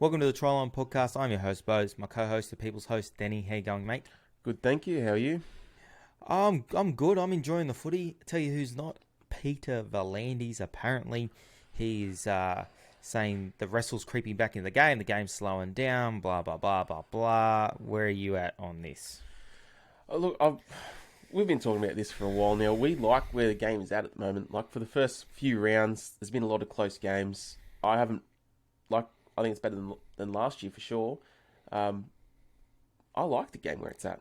Welcome to the Tryline Podcast. I'm your host, Bose. My co-host, the People's host, Denny. How you going, mate? Good, thank you. How are you? I'm good. I'm enjoying the footy. Tell you who's not. Peter V'landys. Apparently, he's saying the wrestle's creeping back into the game. The game's slowing down. Blah blah blah blah blah. Where are you at on this? We've been talking about this for a while now. We like where the game is at the moment. Like for the first few rounds, there's been a lot of close games. I think it's better than last year for sure. I like the game where it's at.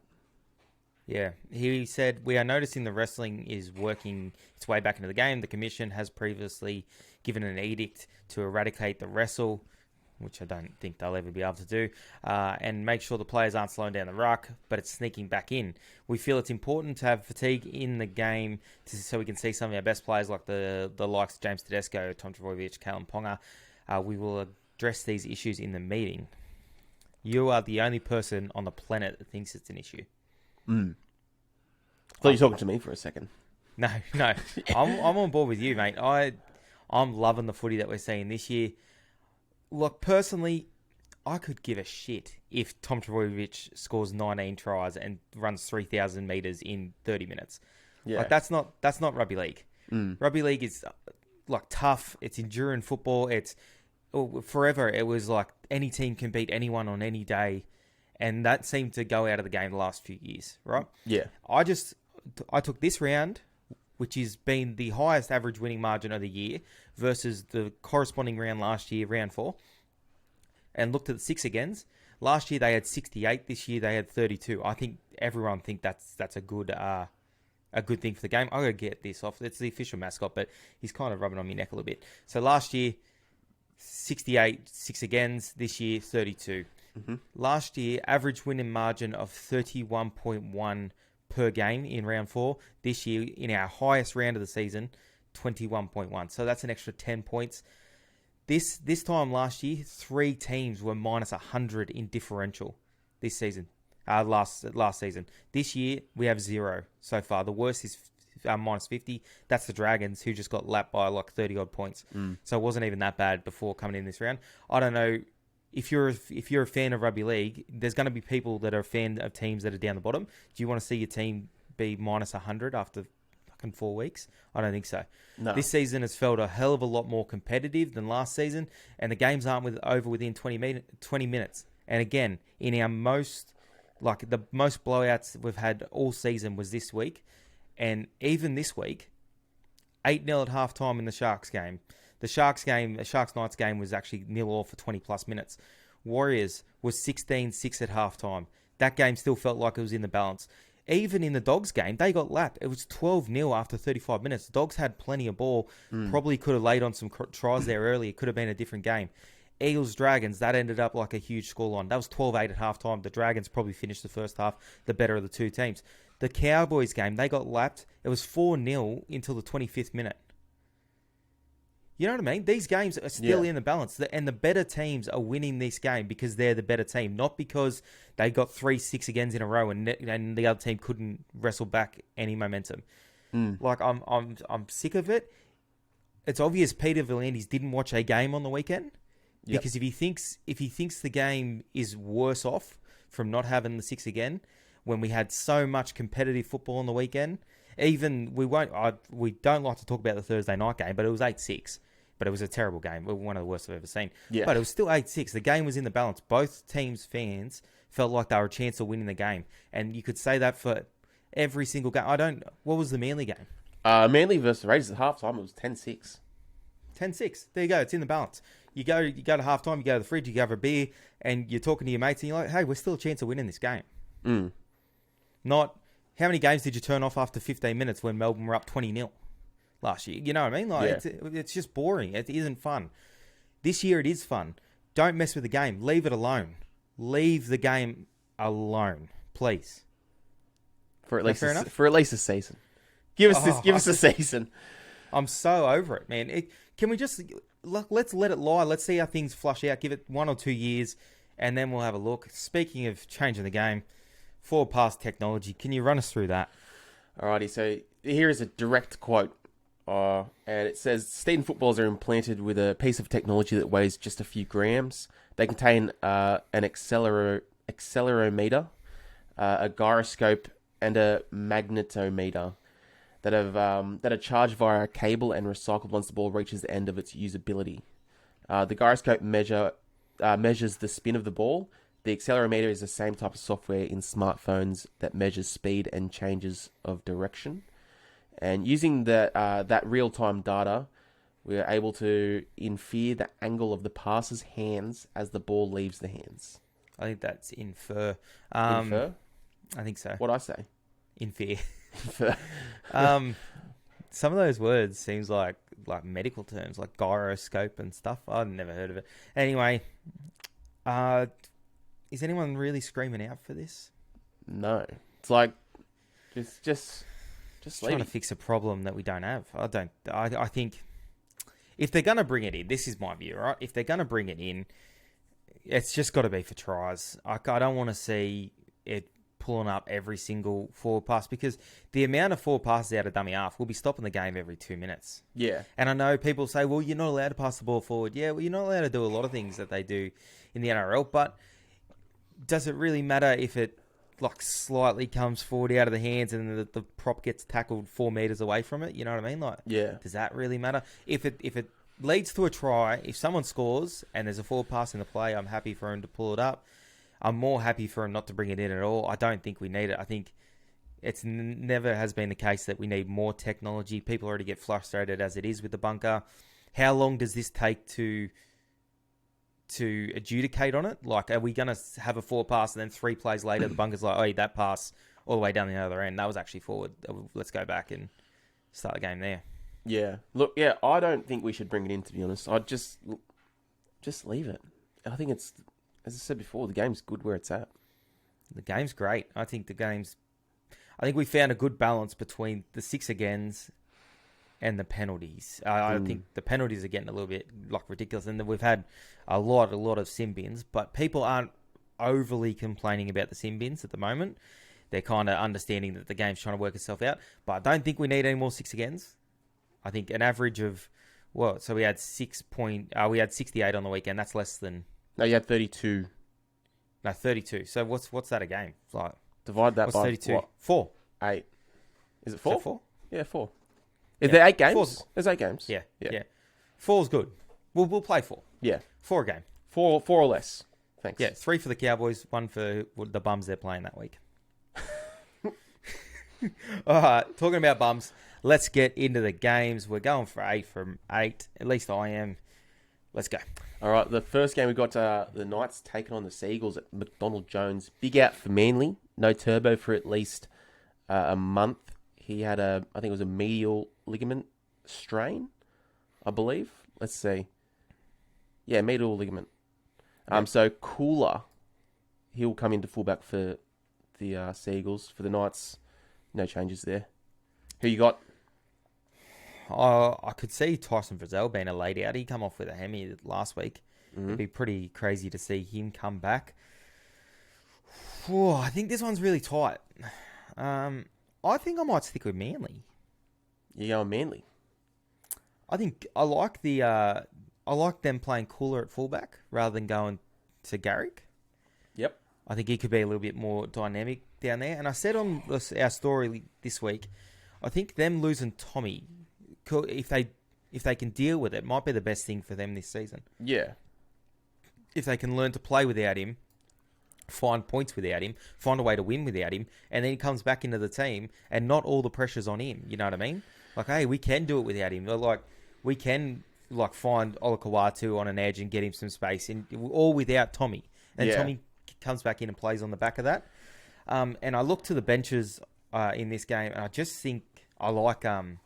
Yeah, he said, we are noticing the wrestling is working its way back into the game. The commission has previously given an edict to eradicate the wrestle, which I don't think they'll ever be able to do, and make sure the players aren't slowing down the ruck, but it's sneaking back in. We feel it's important to have fatigue in the game so we can see some of our best players like the likes of James Tedesco, Tom Trbojevic, Callum Ponga. We will address these issues in the meeting. You are the only person on the planet that thinks it's an issue. I thought you were talking to me for a second. No. I'm on board with you, mate. I'm loving the footy that we're seeing this year. Look, personally, I could give a shit if Tom Trbojevic scores 19 tries and runs 3,000 metres in 30 minutes. Yeah. Like, that's not rugby league. Rugby league is like tough. It's enduring football. Forever it was like any team can beat anyone on any day. And that seemed to go out of the game the last few years, right? Yeah. I took this round, which has been the highest average winning margin of the year, versus the corresponding round last year, round 4, and looked at the 6 agains. Last year they had 68. This year they had 32. I think everyone think that's a good thing for the game. I'm gonna get this off. It's the official mascot, but he's kind of rubbing on my neck a little bit. So last year, 68, 6 agains. This year, 32. Last year, average winning margin of 31.1 per game in round 4. This year, in our highest round of the season, 21.1. So that's an extra 10 points. This time last year, 3 teams were minus 100 in differential this season. Last season. This year, we have 0 so far. The worst is minus 50. That's the Dragons, who just got lapped by like 30-odd points. So it wasn't even that bad before coming in this round. I don't know. If you're a fan of rugby league, there's going to be people that are a fan of teams that are down the bottom. Do you want to see your team be minus 100 after fucking 4 weeks? I don't think so. No. This season has felt a hell of a lot more competitive than last season, and the games aren't over within 20 minutes. And again, in our most blowouts we've had all season was this week, and even this week, 8-0 at halftime in the Sharks game. The Sharks Knights game was actually 0-0 for 20-plus minutes. Warriors was 16-6 at halftime. That game still felt like it was in the balance. Even in the Dogs game, they got lapped. It was 12-0 after 35 minutes. The Dogs had plenty of ball. Probably could have laid on some tries there early. It could have been a different game. Eagles-Dragons, that ended up like a huge scoreline. That was 12-8 at halftime. The Dragons probably finished the first half the better of the two teams. The Cowboys game, they got lapped. It was 4-0 until the 25th minute. You know what I mean? These games are still in the balance. And the better teams are winning this game because they're the better team, not because they got 3-6 agains in a row and the other team couldn't wrestle back any momentum. Like, I'm sick of it. It's obvious Peter V'landys didn't watch a game on the weekend because if he thinks the game is worse off from not having the 6 again, when we had so much competitive football on the weekend, we don't like to talk about the Thursday night game, but it was 8-6. But it was a terrible game. One of the worst I've ever seen. Yeah. But it was still 8-6. The game was in the balance. Both teams' fans felt like they were a chance of winning the game. And you could say that for every single game. What was the Manly game? Manly versus Raiders at halftime, it was 10-6. 10-6. There you go. It's in the balance. You go to halftime, you go to the fridge, you go have a beer, and you're talking to your mates, and you're like, hey, we're still a chance of winning this game. Not, how many games did you turn off after 15 minutes when Melbourne were up 20-0? Last year, you know what I mean? Like, it's just boring. It isn't fun. This year, it is fun. Don't mess with the game. Leave it alone. Leave the game alone, please. For at least a season. Give us a season. I'm so over it, man. Can we just let's let it lie? Let's see how things flush out. Give it 1 or 2 years, and then we'll have a look. Speaking of changing the game, forward pass technology. Can you run us through that? Alrighty. So here is a direct quote. And it says, Steeden footballs are implanted with a piece of technology that weighs just a few grams. They contain an accelerometer, a gyroscope, and a magnetometer that are charged via a cable and recycled once the ball reaches the end of its usability. The gyroscope measures the spin of the ball. The accelerometer is the same type of software in smartphones that measures speed and changes of direction. And using that real-time data, we are able to infer the angle of the passer's hands as the ball leaves the hands. I think that's infer. Infer? I think so. What'd I say? Infer. Infer. Some of those words seems like medical terms, like gyroscope and stuff. I've never heard of it. Anyway, is anyone really screaming out for this? No. It's like, just trying to fix a problem that we don't have. I think if they're going to bring it in, this is my view, right? If they're going to bring it in, it's just got to be for tries. I don't want to see it pulling up every single forward pass, because the amount of forward passes out of dummy half will be stopping the game every 2 minutes. Yeah. And I know people say, well, you're not allowed to pass the ball forward. Yeah, well, you're not allowed to do a lot of things that they do in the NRL, but does it really matter if it slightly comes forward out of the hands and the prop gets tackled 4 meters away from it? You know what I mean? Yeah. Does that really matter? If it leads to a try, if someone scores and there's a forward pass in the play, I'm happy for him to pull it up. I'm more happy for him not to bring it in at all. I don't think we need it. I think it's never has been the case that we need more technology. People already get frustrated as it is with the bunker. How long does this take to adjudicate on it? Are we going to have a forward pass and then 3 plays later the bunker's like, oh, that pass all the way down the other end, that was actually forward. Let's go back and start the game there. Yeah. Look, yeah, I don't think we should bring it in, to be honest. I'd just leave it. I think it's, as I said before, the game's good where it's at. The game's great. I think we found a good balance between the 6 agains and the penalties. I think the penalties are getting a little bit ridiculous, and we've had a lot of sin bins, but people aren't overly complaining about the sin bins at the moment. They're kind of understanding that the game's trying to work itself out, but I don't think we need any more 6 agains. I think an average of, so we had 68 on the weekend. That's less than. No, you had 32. No, 32. So what's that a game? Divide that by 32? what? 4. 8. Is it 4? Is that 4? Yeah, 4. Is there 8 games? 4's There's 8 games. Yeah. 4's good. We'll play 4. Yeah. 4 a game. 4 or less. Thanks. Yeah, 3 for the Cowboys, 1 for the bums they're playing that week. All right, talking about bums, let's get into the games. We're going for 8 from 8. At least I am. Let's go. All right, the first game we got the Knights taking on the Seagulls at McDonald Jones. Big out for Manly. No Turbo for at least a month. He had I think it was a medial ligament strain, I believe. Let's see. Yeah, medial ligament. So Cooler, he'll come into fullback for the Seagulls. For the Knights, no changes there. Who you got? I could see Tyson Frizzell being a late out. He come off with a hemi last week. It'd be pretty crazy to see him come back. I think this one's really tight. I think I might stick with Manly. You going Manly? I think I like I like them playing Cooler at fullback rather than going to Garrick. Yep. I think he could be a little bit more dynamic down there. And I said on our story this week, I think them losing Tommy, if they can deal with it, might be the best thing for them this season. Yeah. If they can learn to play without him, find points without him, find a way to win without him, and then he comes back into the team and not all the pressure's on him. You know what I mean? Hey, we can do it without him. We can find Olakawatu on an edge and get him some space, and all without Tommy. And Tommy comes back in and plays on the back of that. And I look to the benches in this game, and I just think I like the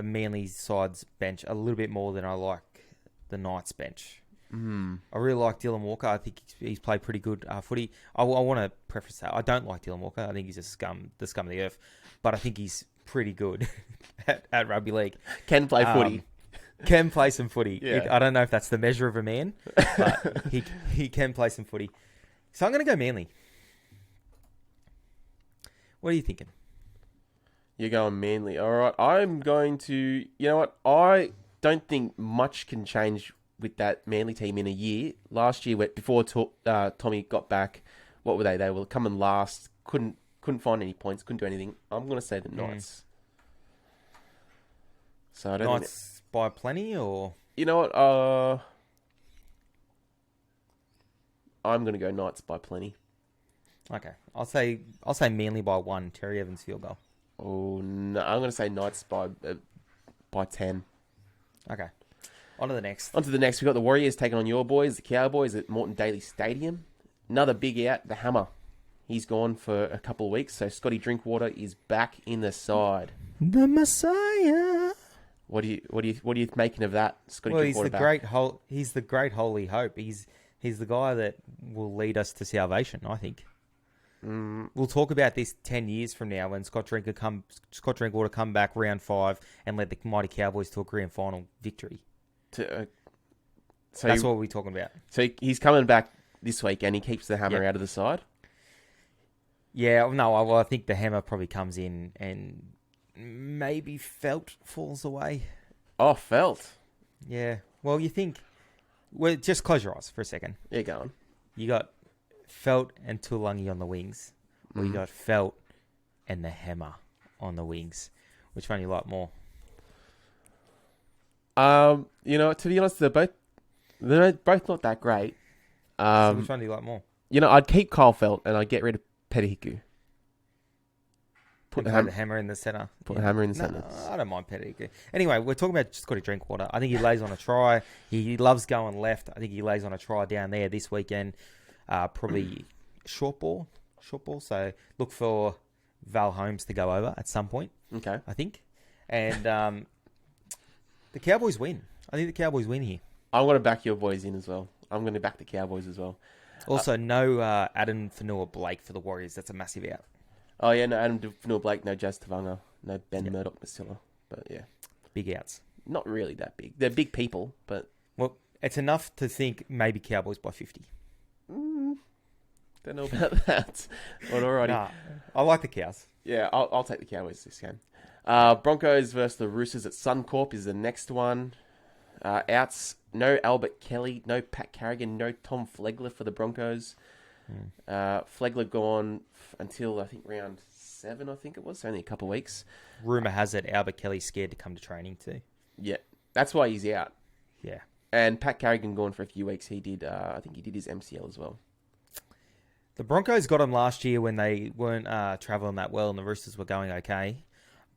Manly side's bench a little bit more than I like the Knights bench. I really like Dylan Walker. I think he's played pretty good footy. I want to preface that. I don't like Dylan Walker. I think he's the scum of the earth. But I think he's pretty good at rugby league. Can play footy. Can play some footy. Yeah. I don't know if that's the measure of a man, but he can play some footy. So I'm going to go Manly. What are you thinking? You're going Manly. All right. I'm going to... You know what? I don't think much can change with that Manly team in a year. Last year, before Tommy got back, what were they? They were coming last. Couldn't find any points. Couldn't do anything. I'm going to say the Knights. So I don't think Knights by plenty, or you know what? I'm going to go Knights by plenty. okay. I'll say Manly by 1. Terry Evans field goal. Oh no, I'm going to say Knights by 10. Okay. On to the next. On to the next. We've got the Warriors taking on your boys, the Cowboys at Moreton Daily Stadium. Another big out, the Hammer. He's gone for a couple of weeks, so Scotty Drinkwater is back in the side. The Messiah. What are you making of that, Scotty Well, Drinkwater? he's the great holy hope. He's the guy that will lead us to salvation, I think. We'll talk about this 10 years from now when Scott Drinkwater come back round 5 and led the mighty Cowboys to a grand final victory. So that's what we're talking about. So he's coming back this week and he keeps the Hammer out of the side? Yeah, no, I think the Hammer probably comes in and maybe Felt falls away. Oh, Felt. Yeah. Well, you think... Well, just close your eyes for a second. Yeah, go on. You got Felt and Tulangi on the wings. Or you got Felt and the Hammer on the wings. Which one you like more? To be honest, they're both not that great. So which one do you like more? I'd keep Kyle Felt and I'd get rid of Pettihiku. Put the Hammer in the centre. Put the Hammer in the centre. No, I don't mind Pettihiku. Anyway, we're talking about Scotty Drinkwater. I think he lays on a try. He loves going left. I think he lays on a try down there this weekend. Probably short ball. So look for Val Holmes to go over at some point. Okay. I think. And the Cowboys win. I think the Cowboys win here. I'm going to back your boys in as well. I'm going to back the Cowboys as well. Also, no Adam Fanua-Blake for the Warriors. That's a massive out. Oh, yeah, no Adam Fanua-Blake, no Jazz Tavanga, no Ben Murdoch-Masilla. But, yeah. Big outs. Not really that big. They're big people, but... Well, it's enough to think maybe Cowboys by 50. Don't know about that. But alrighty. Nah, I like the Cows. Yeah, I'll take the Cowboys this game. Broncos versus the Roosters at Suncorp is the next one. Outs, no Albert Kelly, no Pat Carrigan, no Tom Flegler for the Broncos. Flegler gone until, I think, round 7, I think it was. Only a couple of weeks. Rumour has it Albert Kelly's scared to come to training too. Yeah, that's why he's out. Yeah. And Pat Carrigan gone for a few weeks. He did, I think he did his MCL as well. The Broncos got him last year when they weren't travelling that well and the Roosters were going okay.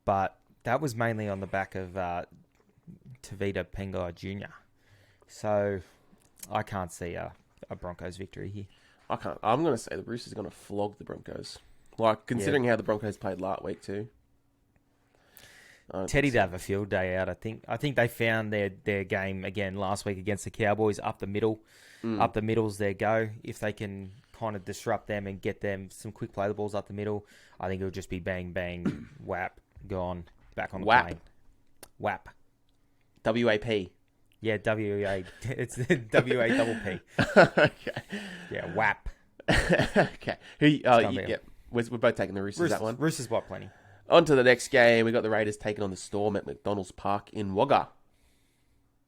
But that was mainly on the back of Tavita Pengai Jr. So I can't see a Broncos victory here. I can't. I'm going to say the Roosters are going to flog the Broncos. Like, considering how the Broncos played last week too. Teddy'd have a field day out, I think. I think they found their game again last week against the Cowboys up the middle. Up the middle's their go. If they can kind of disrupt them and get them some quick play the balls up the middle, I think it'll just be bang, bang, whap, gone, back on the plane. Whap. WAP. Yeah, W-A. It's W-A double P. Okay. Yeah, whap. Okay. Yeah, we're both taking the Roosters that one. Roosters by plenty. On to the next game. We got the Raiders taking on the Storm at McDonald's Park in Wagga.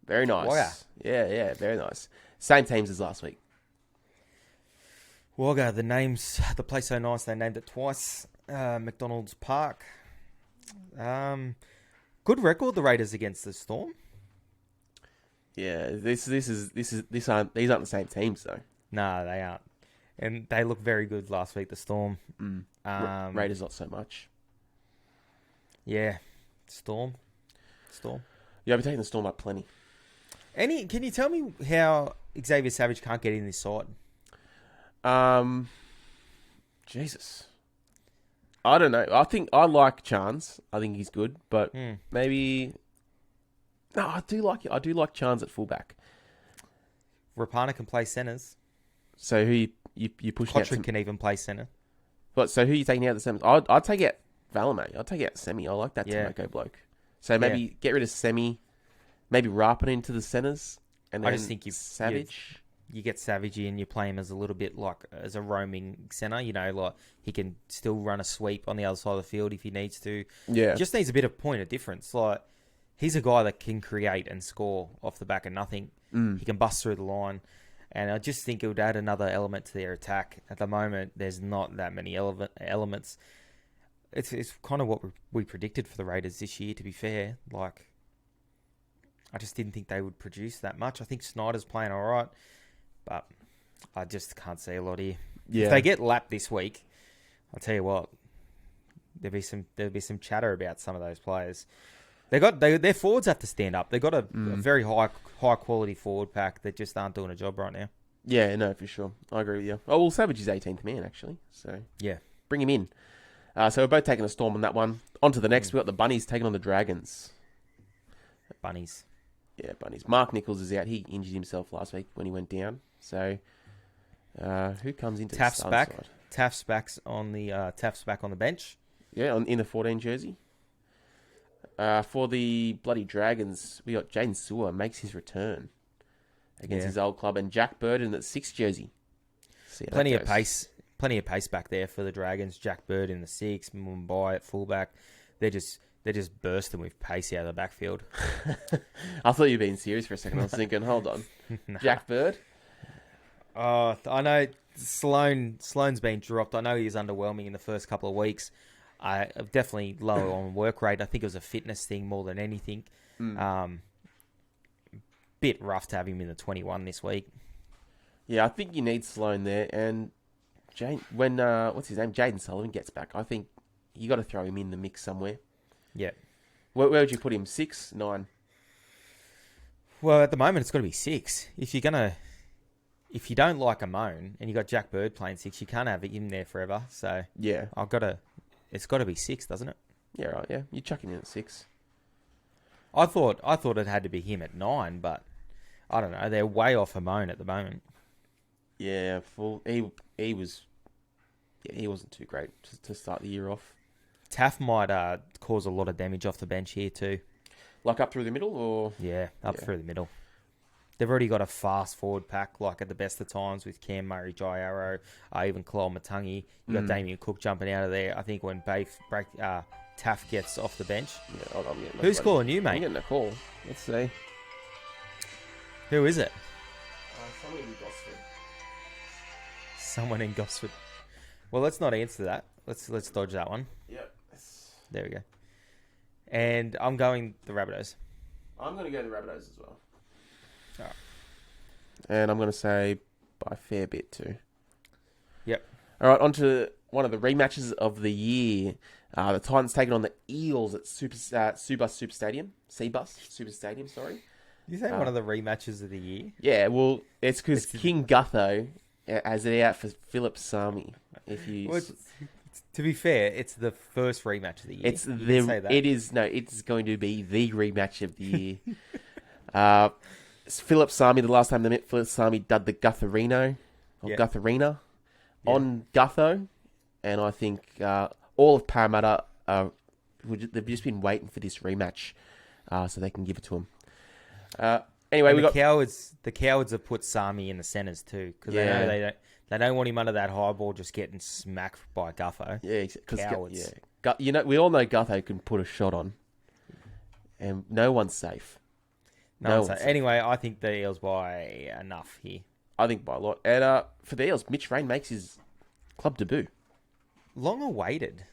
Very nice. Wagga. Yeah, very nice. Same teams as last week. Wagga, the place so nice they named it twice. McDonald's Park. Good record the Raiders against the Storm. Yeah, these aren't the same teams though. No, they aren't, and they look very good last week. The Storm. Raiders not so much. Yeah, Storm. Yeah, I'll be taking the Storm up plenty. Can you tell me how Xavier Savage can't get in this side? Jesus. I don't know. I think I like Chance. I think he's good, but maybe... No, I do like it. I do like Chance at fullback. Rapana can play centres. So who you push out? Cotrin can even play centre. But so who are you taking out the centres? I'd take out Valame. I'd take out Semi. I like that Tomoko bloke. So maybe get rid of Semi. Maybe Rapana into the centres. And then I just think Savage. You get Savage in, you play him as a little bit like as a roaming centre. You know, like he can still run a sweep on the other side of the field if he needs to. Yeah. He just needs a bit of point of difference. Like He's a guy that can create and score off the back of nothing. Mm. He can bust through the line. And I just think it would add another element to their attack. At the moment, there's not that many elements. It's kind of what we predicted for the Raiders this year, to be fair. Like, I just didn't think they would produce that much. I think Snyder's playing all right, but I just can't see a lot here. Yeah. If they get lapped this week, I'll tell you what, there'll be some chatter about some of those players. Their forwards have to stand up. They've got a very high quality forward pack that just aren't doing a job right now. Yeah, no, for sure. I agree with you. Oh, well, Savage is 18th man, actually. So, yeah. Bring him in. So, we're both taking a storm on that one. On to the next. We've got the Bunnies taking on the Dragons. Bunnies. Yeah, Bunnies. Mark Nichols is out. He injured himself last week when he went down. So, who comes into Taft's the back. side? Taft's back on the bench. Yeah, in the 14 jersey. For the bloody Dragons, we got Jaden Sewer makes his return against his old club, and Jack Bird in the 6th jersey. Plenty of pace back there for the Dragons. Jack Bird in the 6, Mumbai at fullback. They're just bursting with pace out of the backfield. I thought you were being serious for a second. I was thinking, hold on, nah. Jack Bird. Oh, I know Sloan's been dropped. I know he was underwhelming in the first couple of weeks. Definitely low on work rate. I think it was a fitness thing more than anything. Bit rough to have him in the 21 this week. Yeah, I think you need Sloan there. And when what's his name, Jaden Sullivan gets back, I think you got to throw him in the mix somewhere. Yeah. Where would you put him? 6, 9? Well, at the moment it's got to be 6. If you don't like a moan and you got Jack Bird playing 6, you can't have him there forever. So yeah, it's got to be 6, doesn't it? Yeah, right. Yeah, you chuck him in at 6. I thought it had to be him at 9, but I don't know. They're way off Hamon at the moment. Yeah, he wasn't too great to start the year off. Taff might cause a lot of damage off the bench here too. Like up through the middle, or through the middle. They've already got a fast forward pack, like at the best of times with Cam Murray, Jai Arrow, even Clyle Matangi. You got Damien Cook jumping out of there. I think when Taff gets off the bench. Yeah, hold on. Who's calling you, mate? I'm getting a call. Let's see. Who is it? Someone in Gosford. Someone in Gosford. Well, let's not answer that. Let's dodge that one. Yep. There we go. And I'm going the Rabbitohs. I'm going to go the Rabbitohs as well. All right. And I'm going to say by a fair bit too. Yep. All right, on to one of the rematches of the year. The Titans taking on the Eels at Seabus Super Stadium. Sorry. You say one of the rematches of the year? Yeah, well, it's because King Gutho has it out for Philip Sami. To be fair, it's the first rematch of the year. It's going to be the rematch of the year. Philip Sami, the last time they met, Philip Sami did the Gutherino Gutherina on Gutho, and I think all of Parramatta they've just been waiting for this rematch, so they can give it to him. Anyway, the cowards have put Sami in the centres too, because they know they don't want him under that high ball just getting smacked by Gutho. Yeah, because cowards. We all know Gutho can put a shot on, and no one's safe. No one's safe. Anyway, I think the Eels by enough here. I think by a lot. And for the Eels, Mitch Rain makes his club debut. Long awaited.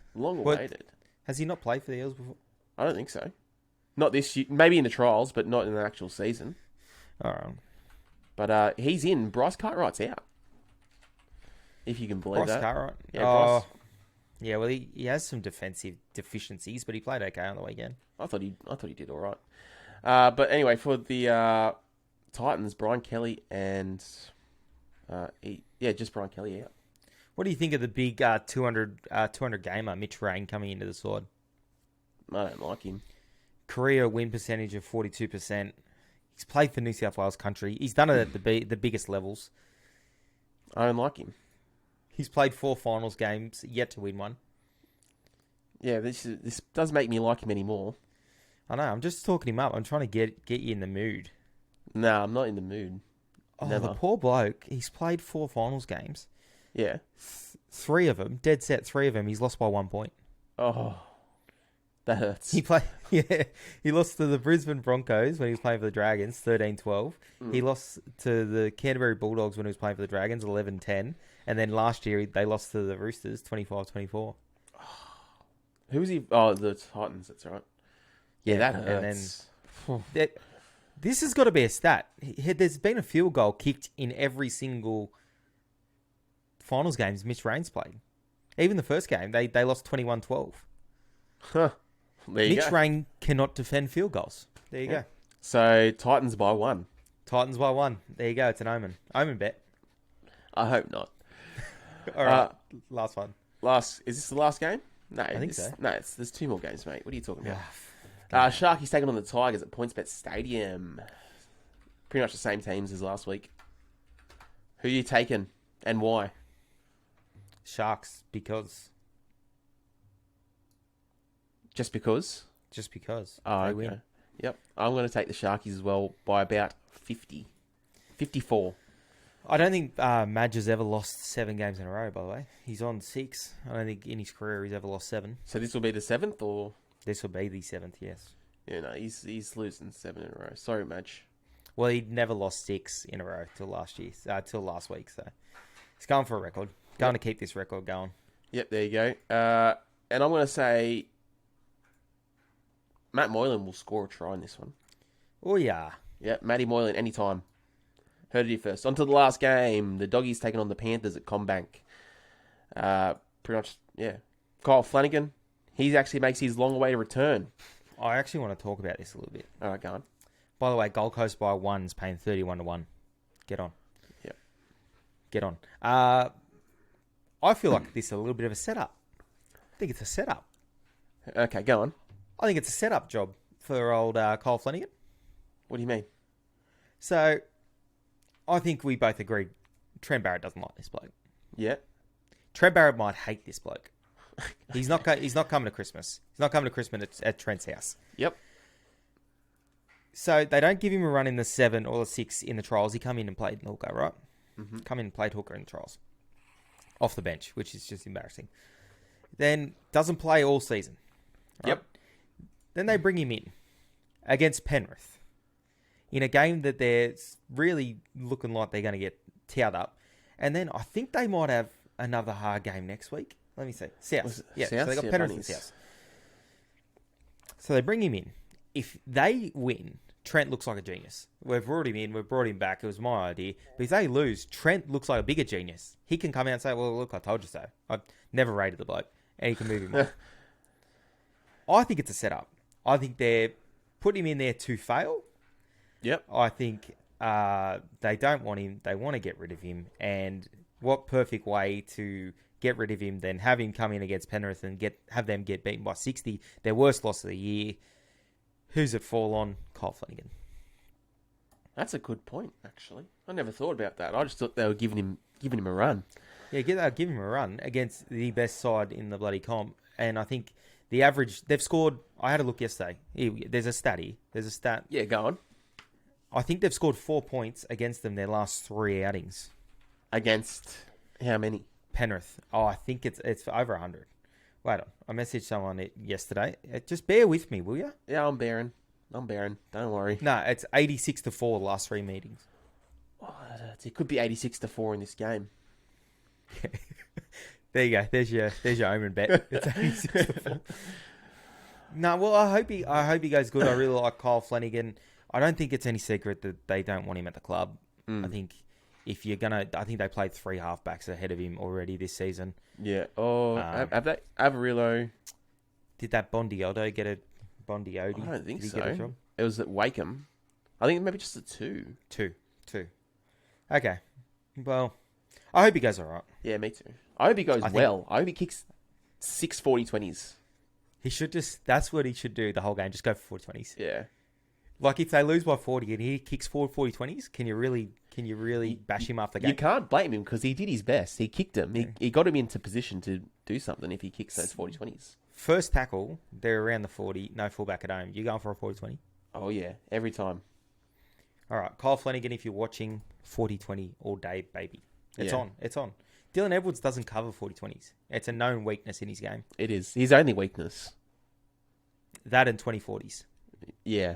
Has he not played for the Eels before? I don't think so. Not this year. Maybe in the trials, but not in the actual season. All right. But he's in. Bryce Cartwright's out. If you can believe that. Bryce Cartwright? Yeah, Bryce. Yeah, well, he has some defensive deficiencies, but he played okay on the weekend. I thought he did all right. But anyway, for the Titans, Brian Kelly and... just Brian Kelly out. What do you think of the big 200 gamer, Mitch Rain, coming into the side? I don't like him. Career win percentage of 42%. He's played for New South Wales country. He's done it at the biggest levels. I don't like him. He's played 4 finals games, yet to win one. Yeah, this does make me like him anymore. I know. I'm just talking him up. I'm trying to get you in the mood. No, I'm not in the mood. Oh, Never. The poor bloke. He's played 4 finals games. Yeah. 3 of them, dead set 3 of them, he's lost by 1 point. Oh. That hurts. He lost to the Brisbane Broncos when he was playing for the Dragons, 13-12. He lost to the Canterbury Bulldogs when he was playing for the Dragons, 11-10. And then last year, they lost to the Roosters, 25-24. Who was he? Oh, the Titans, that's right. Yeah, that hurts. And then, this has got to be a stat. There's been a field goal kicked in every single finals games Mitch Raines played. Even the first game, they lost 21-12. Huh. There you Mitch go. Raines cannot defend field goals. There you go. So, Titans by 1. Titans by 1. There you go. It's an omen. Omen bet. I hope not. All right. Last one. Is this the last game? No, I think so. No, there's 2 more games, mate. What are you talking about? Sharkies taking on the Tigers at PointsBet Stadium. Pretty much the same teams as last week. Who are you taking and why? Sharks, because. Just because? Just because. Oh, they okay. win. Yep. I'm going to take the Sharkies as well by about 50. 54. I don't think Madge has ever lost 7 games in a row, by the way. He's on 6. I don't think in his career he's ever lost 7. So this will be the 7th, or? This will be the 7th, yes. Yeah, no, he's losing 7 in a row. Sorry, Madge. Well, he'd never lost 6 in a row till last week, so he's going for a record. Going to keep this record going. Yep, there you go. And I'm going to say Matt Moylan will score a try in this one. Oh, yeah. Yep, Matty Moylan anytime. Heard it here first. On to the last game. The Doggies taking on the Panthers at CommBank. Pretty much, yeah. Kyle Flanagan, he actually makes his long-awaited return. I actually want to talk about this a little bit. All right, go on. By the way, Gold Coast by 1 is paying 31-1. Get on. Yep. Get on. I feel like this is a little bit of a setup. I think it's a setup. Okay, go on. I think it's a setup job for old Kyle Flanagan. What do you mean? So, I think we both agreed Trent Barrett doesn't like this bloke. Yeah. Trent Barrett might hate this bloke. He's not coming to Christmas. He's not coming to Christmas at Trent's house. Yep. So, they don't give him a run in the 7 or the 6 in the trials. He come in and played hooker, right? Mm-hmm. Come in and played hooker in the trials. Off the bench, which is just embarrassing. Then, doesn't play all season. Right? Yep. Then they bring him in against Penrith in a game that they're really looking like they're going to get towed up. And then I think they might have another hard game next week. Let me see. South. Yeah, South? so they got Yeah, Penrith Bunnies. and South. So they bring him in. If they win, Trent looks like a genius. We've brought him in. We've brought him back. It was my idea. But if they lose, Trent looks like a bigger genius. He can come out and say, well, look, I told you so. I've never rated the bloke. And he can move him on. I think it's a setup. I think they're putting him in there to fail. Yep. I think they don't want him. They want to get rid of him. And what perfect way to get rid of him than have him come in against Penrith and have them get beaten by 60, their worst loss of the year. Who's it fall on? Kyle Flanagan. That's a good point, actually. I never thought about that. I just thought they were giving him a run. Yeah, give him a run against the best side in the bloody comp. And I think the average, they've scored, I had a look yesterday. There's a stat here. There's a stat. Yeah, go on. I think they've scored 4 points against them their last 3 outings. Against how many? Penrith. Oh, I think it's over 100. Wait on. I messaged someone yesterday. Just bear with me, will you? Yeah, I'm bearing. Don't worry. No, it's 86-4 the last 3 meetings. Oh, it could be 86-4 in this game. There you go. There's your omen bet. It's 86-4. No, well, I hope he goes good. I really like Kyle Flanagan. I don't think it's any secret that they don't want him at the club. I think if you're gonna, I think they played 3 halfbacks ahead of him already this season. Yeah. Oh, have they? Averillo. Did that Bondiodo get a Bondiodi? I don't think Did he so. get a job? It was at Wakeham. I think maybe just a 2. Two. Okay. Well, I hope he goes all right. Yeah, me too. I hope he goes well. I hope he kicks 6 40-20s. He should that's what he should do the whole game. Just go for 40-20s. Yeah. Like if they lose by 40 and he kicks 40-20s, can you really bash him after the game? You can't blame him because he did his best. He kicked him. Yeah. He got him into position to do something if he kicks those 40-20s. First tackle, they're around the 40, no fullback at home. You going for a 40-20? Oh, yeah. Every time. All right. Kyle Flanagan, if you're watching, 40-20 all day, baby. It's Yeah. on. It's on. Dylan Edwards doesn't cover 40-20s. It's a known weakness in his game. It is. His only weakness. that and 2040s. Yeah.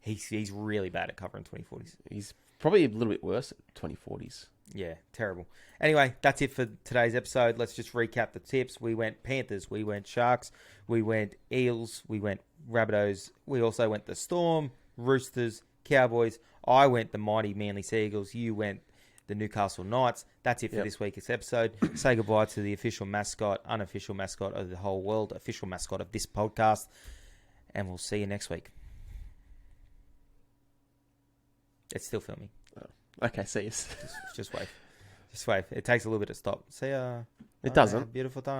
He's really bad at covering 2040s. He's probably a little bit worse at 2040s. Yeah, terrible. Anyway, that's it for today's episode. Let's just recap the tips. We went Panthers, we went Sharks, we went Eels, we went Rabbitohs. We also went the Storm, Roosters, Cowboys. I went the mighty Manly Seagulls. You went the Newcastle Knights. That's it for this week's episode. Say goodbye to the official mascot, unofficial mascot of the whole world, official mascot of this podcast. And we'll see you next week. It's still filming. Okay, see you. Just wait. Just wait. It takes a little bit to stop. See ya. It doesn't. Beautiful time.